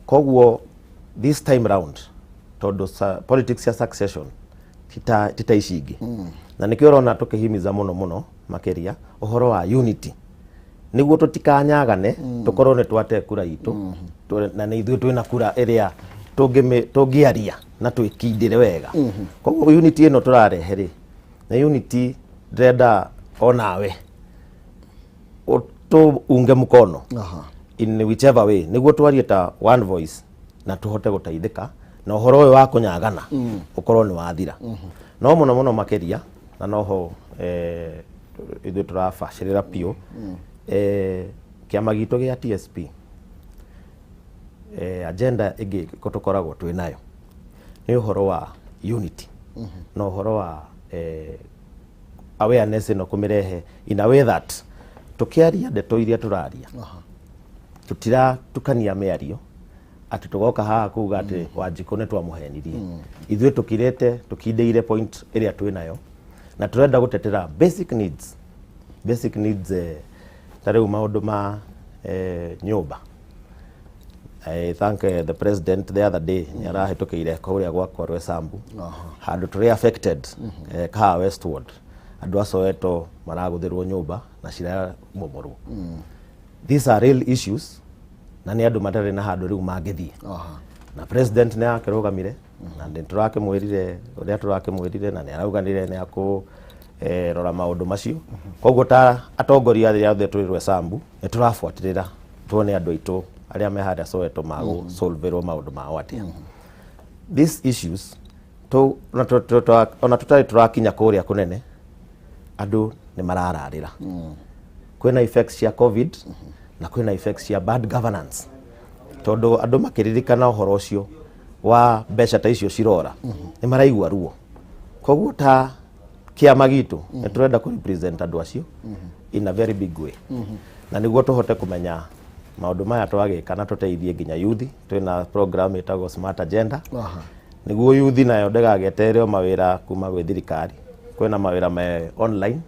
koguo this time round tondũ politics ya succession tita ici ingĩ na nĩkĩo ũrona tũkĩhimiza mũno makĩria ũhoro wa unity nĩguo tũtikanyagane tũkorwo nĩ twate kura itũ na nĩ ithuĩ twĩna kura ĩrĩa tũngĩaria na twĩkindĩre wega koguo unity ĩno tũrarehe rĩ na unity ndĩrenda onawe ũtũunge mũkono in whichever way nĩguo twarie ta one voice na tũhote gũteithĩka na ũhoro ũyũ wa kũnyagana ũkorwo nĩ wathira no mũno makĩria na noho ithuĩ tũrabacĩrĩra piũ kĩama gitũ gĩa TSP agenda ĩngĩ tũkoragwo twĩ nayo nĩ ũhoro wa unity na ũhoro wa awareness ĩno kũmĩrehe in a way that tũkĩaria ndeto iria tũraria tutiratukania mĩario atĩ tũgoka haha kuuga atĩ Wanjikũ nĩ twamũhenirie ithuĩ tukindĩire point ĩrĩa twĩ nayo na tũrenda gũtetera basic needs tarĩu maũndũ ma nyũmba. I thank the president the other day nĩ arahĩtũkĩire kũrĩa gwakwa Rwesambu handũ tũrĩ affected Kaha Westward andũ a Soweto maragũthĩrwo nyũmba na ciramomorwo. These are real issues na nĩ andũ matarĩ na handũ rĩu mangĩthiĩ na president nĩ akĩrũgamire na nĩ tũrakĩmwĩrire ũrĩa tũrakĩmwĩrire na nĩ arauganire nĩ akũrora maũndũ macio koguo ta atongoria arĩa othe tũrĩ Rwesambu nĩ tũrabuatĩrĩra tuone andũ aitũ arĩa me harĩa Soweto magũ solverwo maũndũ mao atĩa. These issues ona tũtarĩ tũrakinya kũrĩa kũnene andũ nĩ marararĩra kwĩna effects cia covid na kwĩna effects cia bad governance tondũ andũ makĩririkana ũhoro ũcio wa mbeca ta icio cirora nĩ maraigua ruo koguo ta kĩama gitũ nĩ tũrenda kũ represent andũ acio in a very big way na nĩguo tũhote kũmenya maũndũ maya twagĩka na tũteithie nginya youth twĩna program ĩtagwo smart agenda nĩguo youth nayo ndĩgagĩetererwo mawĩra kuma gwĩ thirikari kwĩna mawĩra me online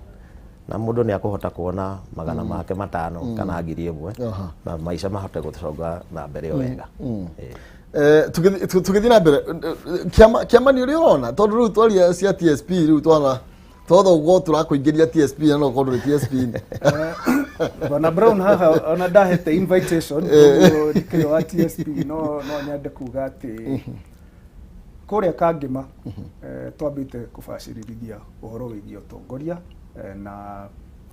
na mũndũ nĩ akũhota kuona magana make 5 kana 1,000 na maica mahote gũcoka na mbere wega. Tũgĩthiĩ na mbere kĩama nĩ ũrĩa ũrona tondũ rĩu twaria cia TSP rĩu twana totho ũguo tũrakũingĩria TSP no kondũ TSP Bwana Brown haha ona ndahete invitation ndikĩrĩ wa TSP no nyende kuga atĩ kũrĩa Kangema twambĩte kũbacĩrĩrithia ũhoro wĩgiĩ ũtongoria na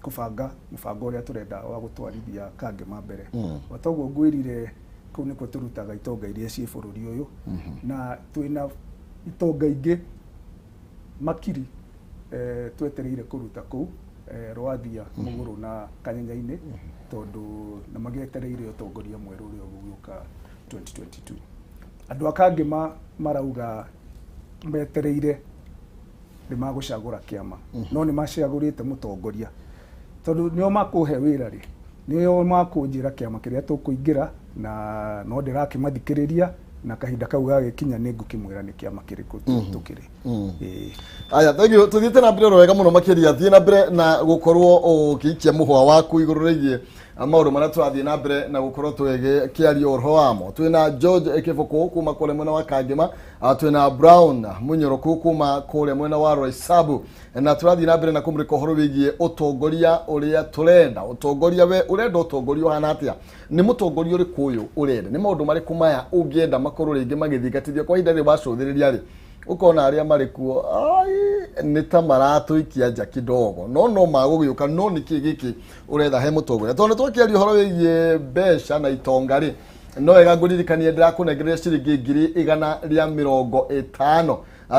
kũbanga mũbango ũrĩa tũrenda wa gũtwarithia Kangema mbere watoguo ngwĩrire kũu nĩkuo tũrutaga itonga iria ciĩ bũrũri ũyũ na twĩna itonga ingĩ makiri twetereire kũruta kũu Rwathia Mũgũrũ na Kanyenya-inĩ tondũ na magĩetereire ũtongoria mwerũ ũrĩa ũgũgĩũka 2022 andũ a Kangema marauga metereire nĩ magũcagũra kĩama no nĩ macagũrĩte mũtongoria tondũ nĩo makũhe wĩra rĩ nĩo makũnjĩra kĩama kĩrĩa tũkũingĩra na no ndĩrakĩmathikĩrĩria na kahinda kau gagĩkinya nĩ ngũkĩmwĩra nĩ kĩama kĩrĩkũ tũkĩrĩ. Aya thank you tuthiĩte na mbere wega mũno makĩria thiĩ na mbere na gũkorwo ũkĩikia mũhwa waku igũrũ rĩgiĩ maũndũ marĩa tũrathiĩ na mbere na gũkorwo tũgĩkĩaria ũhoro wamo. Twĩna George Kĩbũkũ kuma kũrĩa mwena wa Kangema, twĩna Brown Mũnyoroku kuma kũrĩa mwena wa Rwesambu na tũrathiĩ na mbere na kũmũrĩka ũhoro wĩgiĩ ũtongoria ũrĩa tũrenda. Ũtongoria we ũrenda ũtongoria ũhana atĩa? Nĩ mũtongoria ũrĩkũ ũyũ ũrenda? Nĩ maũndũ marĩkũ maya ũngĩenda makorwo rĩngĩ magĩthingatithio kwa ihinda rĩrĩ wacũthĩrĩria rĩ ukona arĩa marĩ kuo nĩ ta maratũikia nja kidogo no magũgĩũka no nĩkĩ gĩkĩ ũretha he mũtongoria tondũ twakĩaria ũhoro wĩgiĩ mbeca na itonga rĩ no wega ngũririkanie ndĩrakũnengereria ciringi 150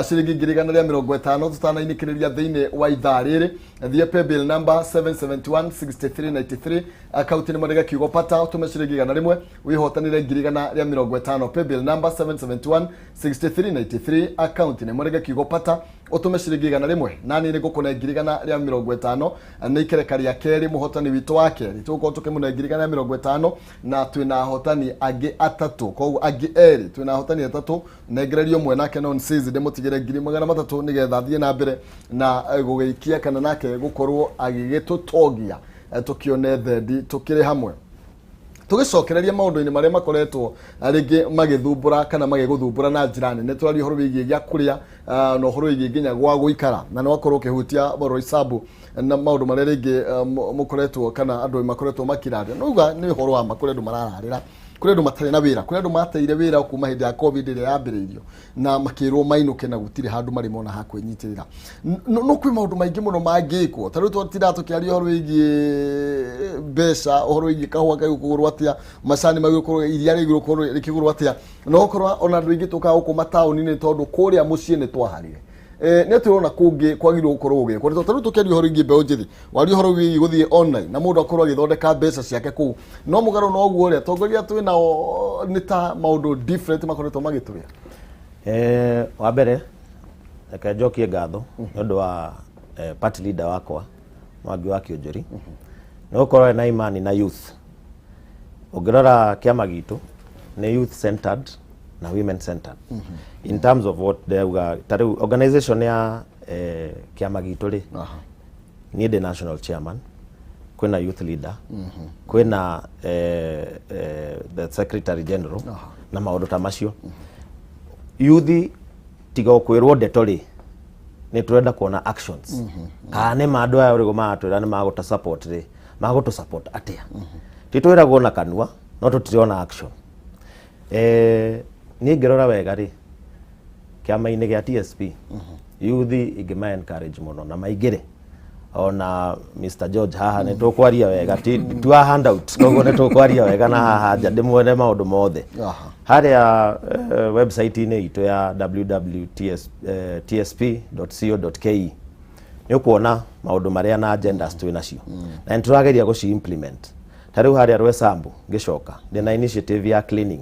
ciringi 150 tutanainĩkĩrĩria thĩinĩ wa ithaa rĩrĩ thie paybill number 7716393 account nĩ Mwarega Kiugo Pata ũtũme ciringi 100 wihotanire 150 paybill number 7716393 account nĩ Mwarega Kiugo Pata utume ciringi 100 nani ni ngukune ngiri 150 ni ikereka ria keri muhotani witu wake rituko tukimune ngiri 150 na twina hotani agi atatu koguo agi eri twina hotani atatu na ngererio mwe nake non sizi demutigire ngiri 300 nigetha thie na mbere na gugiikia kana nake gukorwo agigitutogia tukione thendi tukire hamwe tugicokereria maundu-ini maria makoretwo ringi magithumbura kana magiguthumbura na njira nene twari horo wigie gya kuria no horo wigie nginya gwa guikara na no akorwo kihutia boro isabu na maundu maria ringi mukoretwo kana andu makoretwo makiraria no uga ni horo wa makore andu marararira kuri andu matari na wira kuri andu mateire wira kuma hindi ya covid ire yambiririo na makirwo mainuke na gutire handu mari mona ha kwenyitirira no kwi maundu maingi muno mangikwo taru twatira tukiaria horo wigie besa horo wigie kahwa kagukugurwa atia macani magukuru iria rigukuru rikigurwa atia no korwa ona andu ingi tuka ukuma tauni-ini tondu kuria mucii ni twaharire ne turona kungi kwagirwo gukorwo ugi kwa taru tukiaria horo wigie mbeu njithi wari horo wigie guthie online na mundu akorwo agithondeka besa ciake ku no mugaro no guo ria tongoria twina ni ta maundu different makoretwo magituria wa mbere reke njokie ngatho nondu wa party leader wakwa Mwangi wa Kionjori no korwo na imani na youth ungirora kiama gitu ni youth centered na women centered in terms of what they are organization ya kiama gitu ri ni the national chairman kwina youth leader kwina the secretary general na maundu ta macio youth tiga kwirwo ndetori ni turenda kuona actions kana mandu aya urigo matwira ni maguta support ri magutu support atia titwira kuona kanua no tutiriona action ni ngirora wega ri kiama-ini gia TSP youth igima encourage muno na maigire ona Mr George haha ni tukwaria wega twa handout koguo ni tukwaria wega na haha nja ndimwone maundu mothe haria website-ini itu ya www.tsp.co.ke ni ukuona maundu maria na agendas twina cio na niturageria guci implement tariu haria rwesambu ngicoka ndina initiative ya cleaning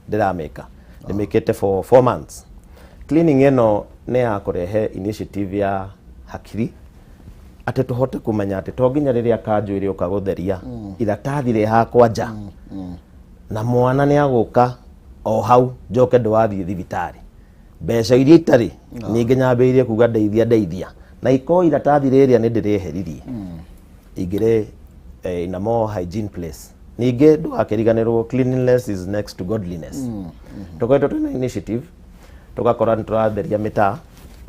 ndirameka ndimikite for 4 months cleaning eno ne ya kurehe initiative ya hakiri ate tuhote kumenya ate to nginya riria kanju iri ukagutheria iratathi ri hakwa nja na mwana ni aguka o hau njoke ndwathi thibitari mbeca iria itari ni nginyambiririe kuga ndeithia na iko iratathi riria ni ndiriheririe igire in a more hygiene place ningi ndugakiriganirwo cleanliness is next to godliness tukoetwo twina initiative tugakora nituratheria mitaa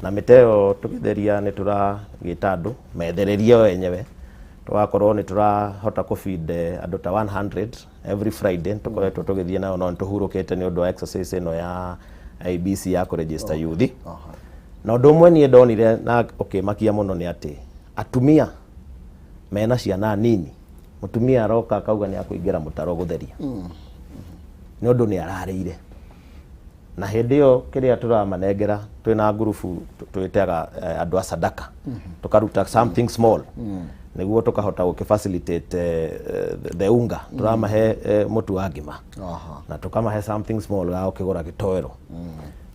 na miteo tugitheria ni turagita andu methererie wenyewe tugakorwo ni turahota kufeed andu ta 100 every Friday tukoretwo tugithie nayo no tuhurukite ni undu wa exercise ino ya IBC ya kuregister youth na undu mwe ni ndonire na makia muno ni ati atumia mena ciana nini mutumia aroka akauga ni akuingira mutaro gutheria ni undu ni ararire na hindi yo kiria turamanengera twina grupu twitaga andu a sadaka tukaruta something small niguo tukahota gukifacilitate the unga turamahe mutu wa ngima na tukamahe something small ga ukigura gitoero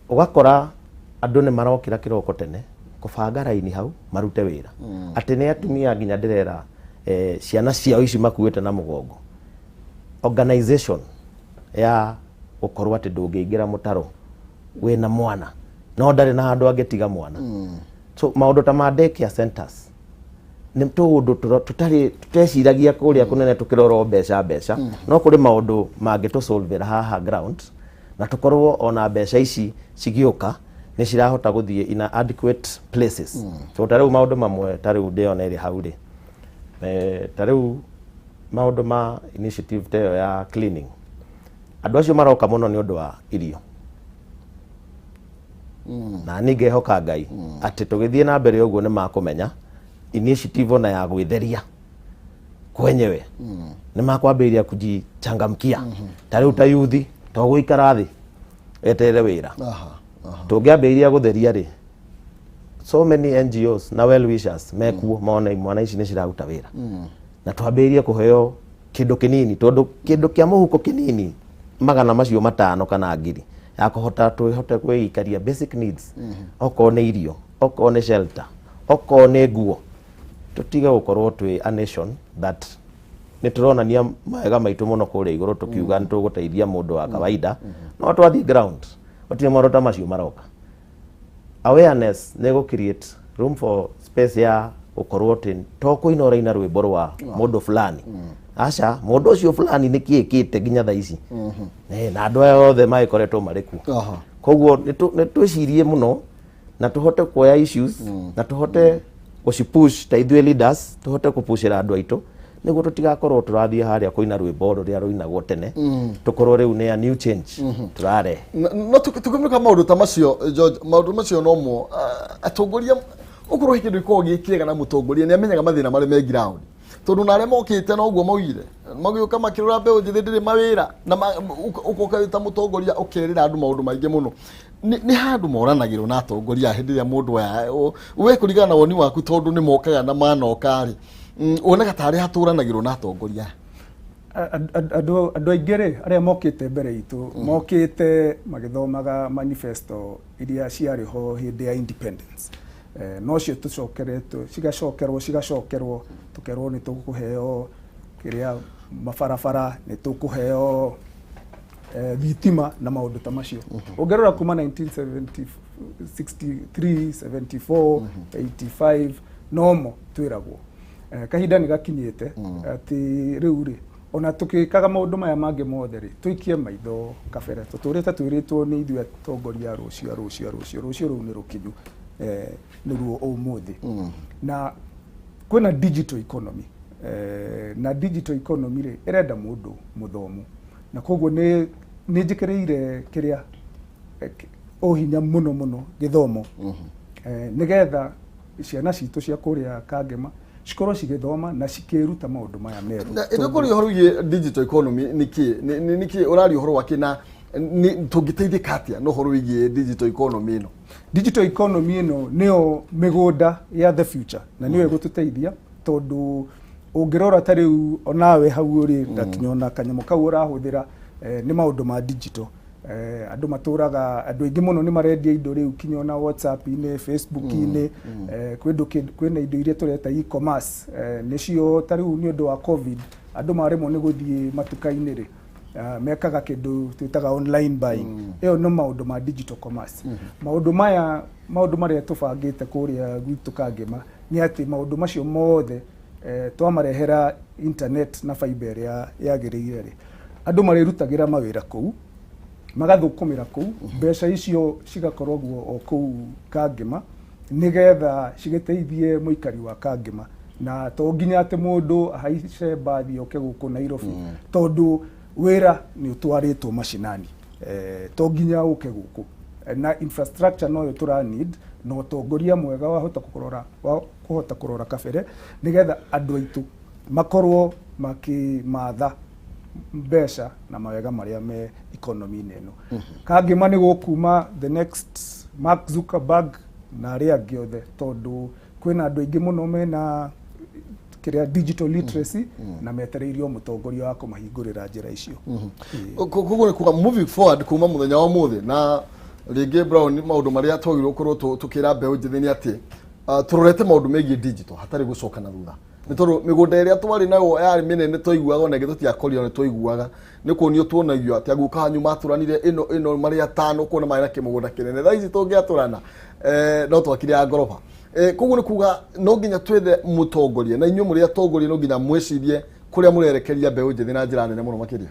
ugakora andu ni marokira kiroko tene kubanga raini hau marute wira ati ni atumia nginya ndirera ciana ciao ici makuite na mugongo organization ya ukorwa ati ndungiingira mutaro wina mwana no ndari na handu angetiga mwana so maundu ta madeki ya centers ni mtundu tuteciragia kuria kunene tukiroro mbeca no kuri maundu mangitusolvera haha ground na tukorwo ona mbeca ici cigiuka ni cirahota guthie in adequate places so tariu maundu mamwe tariu ndiona iri hau ri tariu maundu ma initiative teyo ya cleaning andu acio maroka muno ni undu wa irio na ninge hoka Ngai ati tugithie na mbere uguo ni makumenya initiative na ya gwitheria kwenyewe ni makwambiria kujichangamkia tariu ta youth to guikara thi etere wira tungiambiria gutheria ri so many NGOs na well wishers mekuo mona mwana ici ni ciraruta wira na twambiria kuheo kindu kinini tondu kindu kia muhuko kinini magana macio matano kana ngiri ya kuhota twihote kwikaria basic needs oko ni irio oko ne shelter oko ne guo tutiga gukorwo twi a nation that nituronania maega maitu muno kuri iguru tukiuga nituguteithia mundu wa kawaida no twathi ground otire marota macio maroka awareness nego create room for space ya ukorwo tin to kuinora ina rwimbo rwa mundu fulani acha mundu ucio fulani nikiikite ginya tha ici na andu othe maikoretwo mariku koguo nitwicirie muno na tuhote kuoya issues na tuhote gucipush ta ithuĩ leaders tuhote kupushira andu aitu niguo tutigakorwo turathie haria kuina rwimbo ruria ruinagwo tene tukorwo riu ni a new change turare no tukumika maundu ta macio George maundu macio no mo atongoria ukorwo hikindu iko gikiega na mutongoria ni amenyaga mathina mari me ground tondu na remo kite no guo maugire magioka makirura mbeu njithi ndiri mawira na ukoka ta mutongoria ukerira andu maundu maingi muno ni handu moranagirwo na atongoria hindi ya mundu ya we kurigana na woni waku tondu ni mokaga na manokari onaga tari haturanagirwo na atongoria andu aingere aria mokite mbere itu mokite magithomaga manifesto iria ciari ho hindi ya independence no cio tucokeretwo cigacokerwo tukerwo ni tukuheo kiria mabarabara ni tukuheo thitima na maundu ta macio ungerora kuma 1963 74 85 nomo twiragwo kahinda ni gakinyite ati riu ri ona tukikaga maundu maya mangi mothe ri tuikie maitho kabere tuturite twiritwo ni ithuĩ atongoria rucio ru ni rukinyu niruo umuthi na kwina digital economy na digital economy ri irenda mundu muthomu na koguo ni njikireire kiria ohinya muno githomo nigetha ciana citu cia kuria Kangema cikorwo cigithoma na cikiruta maundu maya meru ndo kuri horo ye digital economy niki urari horo wake na tungiteithika atia no horo wigie digital economy no digital economy no nio migunda ya the future na niwe gututeithia tondu ungirora tariu onawe hau uri ndakinyona kanyamo kau urahuthira ni maundu ma digital andu maturaga andu ingi muno ni marendia indo riu kinyona WhatsApp ine Facebook ine kwina indo iria tureta e-commerce nicio tariu ni undu wa covid andu maremo ni guthie matuka-ini ri mekaga kindu twitaga online buying iyo no maundu ma digital commerce maundu maria tubangite kuria gwitu Kangema ni ati maundu macio mothe twamarehera internet na fiber ya yagiriire ri andu marirutagira mawira kuu magathukumira kuu mbeca icio cigakorwo guo o kuu Kangema nigetha cigiteithie muikari wa Kangema na to nginya ati mundu ahaice bathi oke guku Nairobi tondu wira ni utwaritwo mashinani to nginya uke guku na infrastructure no yo tura need no tongoria mwega wahota kurora kabere nigetha andu aitu makorwo makimatha mbeca na mawega maria me economy ino Kangema ni gukuma the next Mark Zuckerberg na aria angi othe tondu kwina andu aingi muno mena kiria digital literacy na metereirio mutongoria wa kumahingurira njira icio koguo ni kuga moving forward kuma muthenya wa muthi na ringi Brown maundu maria twagirwo korwo tukira mbeu njithi ni ati turorete maundu megie digital hatari gucoka na thutha ni tondu migunda iria twari nayo yari minene twaiguaga ona githu tia korio ni twaiguaga ni kuonio tuonagio ati aguka hanyu maturanire ino maria tano kuona maira kimugunda kinene tha ici tungiaturana no twakire ya ngoroba koguo ni kuga no nginya twethe mutongoria na inyu muri atongoria no nginya mwicirie kuria murerekeria mbeu njithi na njira nene muno makiria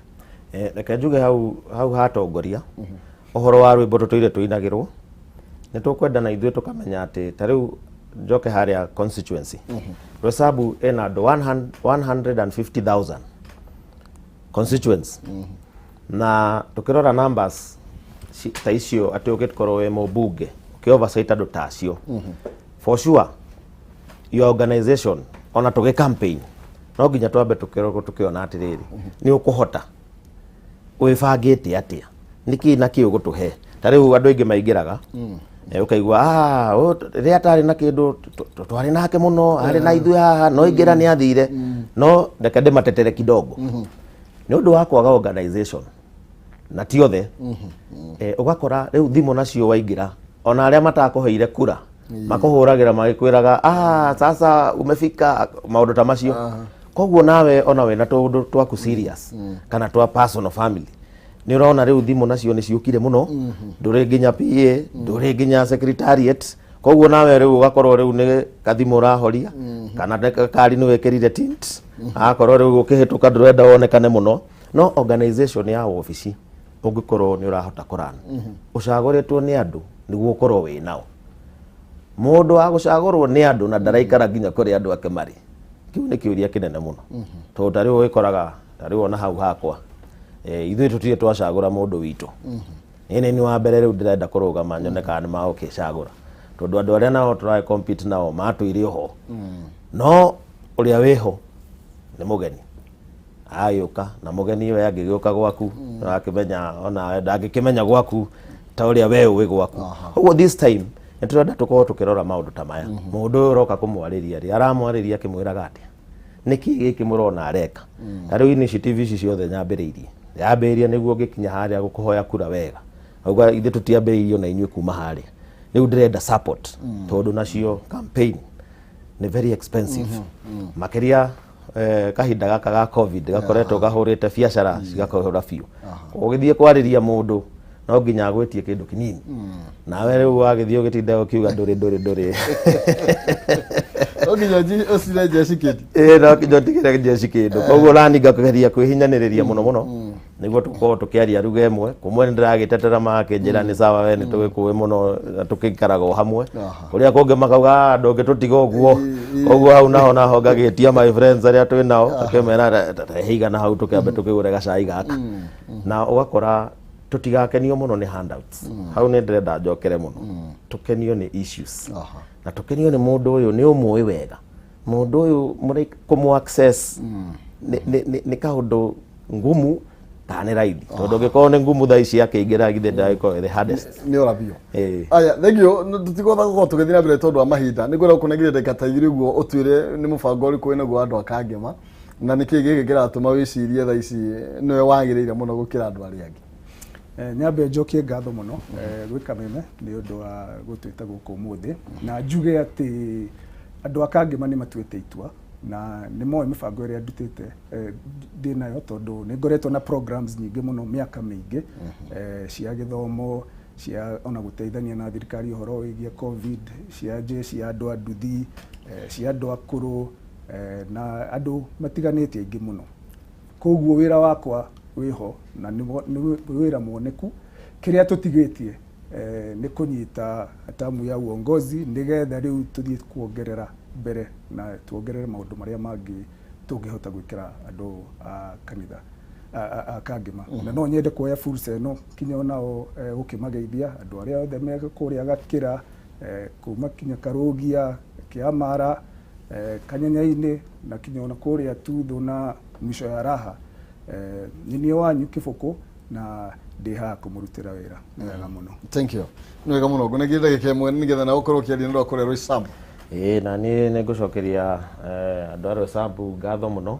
reke njuge hau hatongoria uhoro wa rwimbo tutoire tuinagirwo ni tukwenda na ithuĩ tukamenya ati tariu njoke haria constituency Rosabu ena do 150,000 constituents na tukirora numbers ta icio ati ugikorwo we mubunge ukioversight andu tacio for sure your organization ona tuge campaign no nginya twambe tukiona atiriri ni ukuhota wibangite atia niki naki ugutuhe tariu andu aingi maingiraga ukaigua ria tari na kindu twari nake muno ari na ithu haha no ingira ni athire no reke ndimatetere kidogo ni undu wa kwaga organization na ti othe ugakora riu thimu nacio waingira ona aria matakuheire kura makuhuragira magikwiraga sasa umefika maundu ta macio koguo nawe ona we na tundu twaku serious kana twa personal family ni urona riu thimu nacio ni ciukire muno nduri nginya PA nduri nginya secretariat koguo nawe riu ugakorwo riu ni kathimu urahoria kana kari ni wekirire tint akorwo riu ukihituka ndurenda wonekane muno no organization ya office ungikorwo ni urahota kurana ucaguritwo ni andu niguo ukorwo wi nao mundu wa gucagurwo ni andu na ndaraikara nginya kuri andu ake mari kiu ni kiuria kinene muno to tari wikoraga tari wona hau hakwa ithuĩ tutire twacagura mundu witu ni wa mbere riu ndirenda kurugama nyone kana ni maukicagura tondu andu aria nao turae compete nao matuire ho no uria wiho ni mugeni ayuka na mugeni we angigiuka gwaku akimenya ona ndangikimenya gwaku ta uria we wi gwaku koguo this time turenda tukorwo tukirora maundu ta maya mundu uroka kumwariria ri aramwariria kimwiraga atia niki giki murona areka tariu initiative ici ciothe yambiririe niguo ngikinya haria gukuhoya kura wega auga ithe tutiambiririo na inyuĩ kuma haria riu ndirenda support tondu nacio campaign ni very expensive makiria kahinda gaka ga covid gakoretwo gahurite biacara cigakorora biũ ugithie kwariria mundu no nginya agwetie kindu kinini nawe riu wagithie ugitinda ukiuga nduri oginyaji osire jeshi kidi no kinyo tigire jeshi kindu koguo nani ngakugeria kwihinyaniriria muno niguo tukorwo tukiaria ruga imwe kumwe ndiragitetera makinjira ni sawa we ni tugikuwe muno tukikaraga o hamwe kuria kungi makauga ndungi tutiga uguo koguo hau naho ngagitia my friends aria twi nao akimera higa na hau tukiambe tukigure gacai gaka na ugakora tutigakenio muno ni handouts hau ni ndirenda njokere muno tukenio ni issues na tukenio ni mundu uyu ni umwe wega mundu uyu muri kumu access ni kaundu ngumu kana raithi tondu ngikorwo ni ngumu thaa ici akingira githe ndaiko the hardest ni ora bio aya thank you tutigotha guko tugithira mbere tondu wa mahinda ni gwira kunagire ndeka ta igiri guo utwire ni mubango uri kwina gwa andu akangema na niki giki kiratuma wicirie thaa ici niwe wagiriire muno gukira andu aria angi nyambe njokie ngatho muno gwi Kameme ni undu wa gutwita guku muthi na njuge ati andu akangema ni matwite itua na ni moe mibango iria ndutite ndinayo tondu ni ngoretwo na programs nyingi muno miaka mingi cia githomo cia ona guteithania na thirikari uhoro wigie covid cia jeshi ya andu anduthi cia andu akuru na andu matiganitie ingi muno koguo wira wakwa wiho na ni wira muoneku kiria tutigitie ni kunyita atamu ya uongozi nigetha riu tuthie kuongerera mbere na tuongerere maundu maria mangi tungihota gwikira andu a kanitha akangema na no nyende kuoya fursa ino kinya onao gukimageithia andu aria othe me kuria gakira kuma kinya Karugia Kiamara Kanyanya-ini na kinya ona kuria Tuthu na mwisho ya raha nini wanyu Kifuku na ndiha kumurutira wira wega muno thank you ni wega muno gunagire ndagika imwe nigetha na ukorwo kiaria ndo kuria Roysambu na ni ngucokeria andu a Roysambu ngatho muno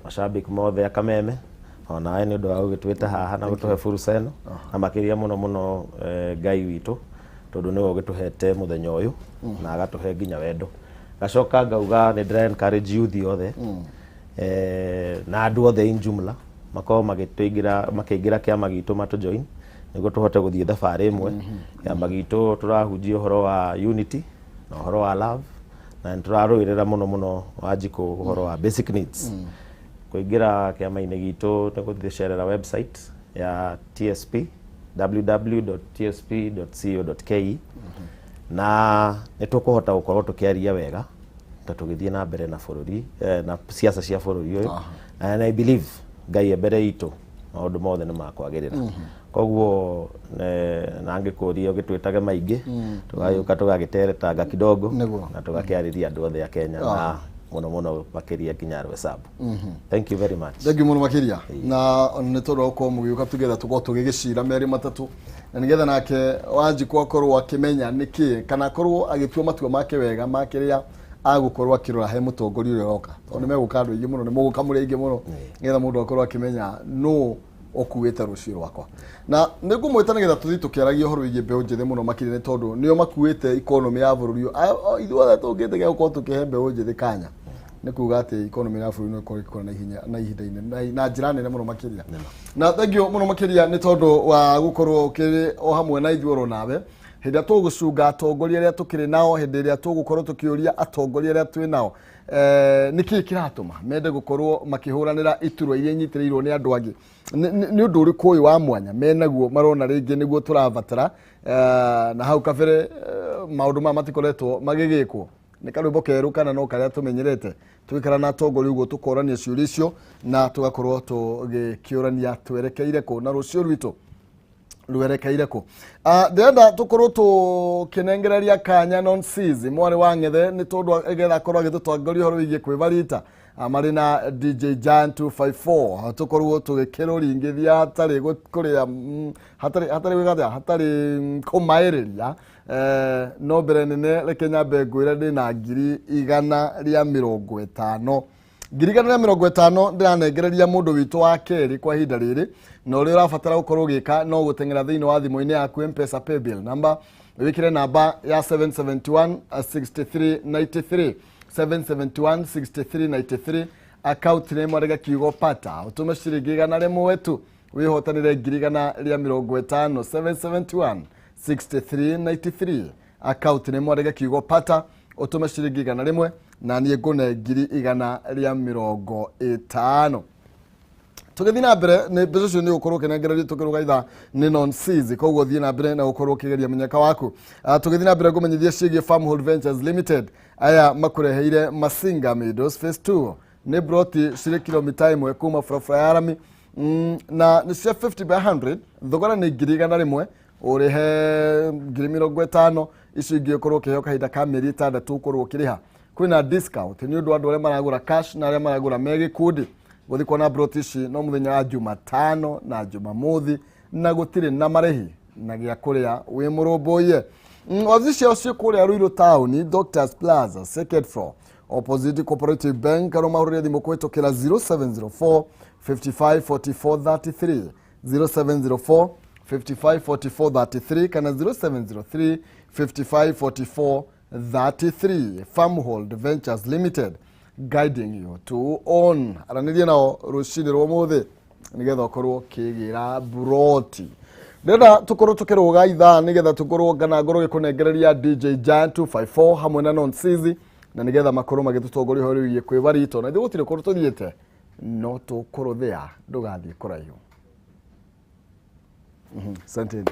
mashabik mothe a Kameme ona ni undu wa gutwita haha na gutuhe fursa ino na makiria muno Ngai witu tondu niwe ugituhete muthenya uyu na agatuhe nginya wendo gacoka ngauga ni ndira encourage youth othe na andu othe in jumla makorwo makiingira kiama gitu matujoin niguo tuhote guthie thabari imwe kiama gitu turahunjia uhoro wa unity na uhoro wa love na turaruirira muno wanjiku uhoro wa basic needs kuingira kiama-ini gitu ni guthierera website ya TSP www.tsp.co.ke na nitukuhota gukorwo tukiaria wega tugithie na mbere na bururi na siasa cia bururi uyu and I believe Ngai mbere itu maundu mothe ni makwagirira koguo na ngikuria ugitwitage maingi tugayuka tugagiteretanga kidogo na tugakiariria andu othe a Kenya na muno makiria kinya Roysambu thank you very much thank you muno makiria na ni tondu uko mugiuka tugetha tuko tugigicira meri matatu na nigetha nake wanjiku akorwo akimenya niki kana akorwo agitua matua make wega makiria agukorwo akirora he mutongoria uria roka tondu meguka andu ingi muno ni muguka muri ingi muno nigetha mundu akorwo akimenya no okuwete rucio rwakwa na ningumwita nigetha tuthi tukiaragia horo ige mbeu njithe muno makiri ni tondu nio makuwete economy ya bururi ithuothe tungite gya gukorwo tukihe mbeu njithe kanya ni kuga ati economy ya bururi no ikorwo na hinya na ihinda-ini na njira nene muno makiria na thank you muno makiria ni tondu wa gukorwo ukiri o hamwe na ithuoro nawe hindi ya tugucunga atongoria aria tukiri nao hindi iria tugukorwo tukiuria atongoria aria twi nao niki kiratuma mende gukorwo makihuranira iturwa iria nyitirirwo ni andu angi ni undu uri kuyu wa mwanya menaguo marona ringi niguo turavatara na hau kabere maundu ma matikoretwo magigikwo ni karwimbo keru kana no karia tumenyerete twikara na atongoria uguo tukorania ciuria icio na tugakorwo tugikiurania twerekeire ku na rucio rwitu rwerekeire ku ndenda tukorwo tukinengereria kanya non season mwari wa ng'ethe ni tondu egetha korwo agitutwangoria horo wigie kwivarita mari na DJ Giant 254 tukorwo tugikirũringithia hatari gukuria hatari wigatha hatari kumairiria no mbere nene reke nyambe ngwire ndina 150 150 ndiranengereria mundu witu wa keri kwa ihinda riri na uri urabatara gukorwo gika no gutengera thiini wa thimu-ini yaku M-Pesa paybill number wikire namba ya 771 6393 771 6393 account name arega kiugo pata utume ciringi 100 wetu wihotanire 150 771 6393 account name arega kiugo pata utume ciringi 100 na nie ngune 150 tugithi na mbere ni mbeca cio ni ukorwo kinengereria tukiruga itha ni non season koguo thie na mbere na ukorwo kigeria munyaka waku tugithi na mbere gumenyithia cigie Farmhold Ventures Limited aya makureheire Masinga Meadows phase 2 ni broti ciri kilomita 1 kuma Frafra ya Arami na ni cia 50 by 100 thogora ni 100 urihe 50 icio ingi ukorwo kiheo kahinda ka mieri 6 ukorwo kiriha kwina discount ni undu andu aria maragura cash na aria maragura megi kudi guthi kuona brotici no muthenya wa Jumatano na Jumamothi na gutire na marehi na gya kuria wi murumbuye wazici ocio kuria Ruiru Town Doctors Plaza second floor opposite Cooperative Bank aroma hurire thimu kwetokera 0704 554433 0704 554433 kana 0703 554433 Farmhold Ventures Limited guiding you to own aranirie nao rucini rwo muthi nigetha ukorwo kigira broti ndenda tukorwo tukiruga itha nigetha tukorwo ngana ngoro gikunengereria DJ Giant 254 hamwe na non season na nigetha makorwo magitutongoria hori wiye kwivarito na ithu gutire korwo tuthiete no tukorwo thea ndugathie kuraihu santeni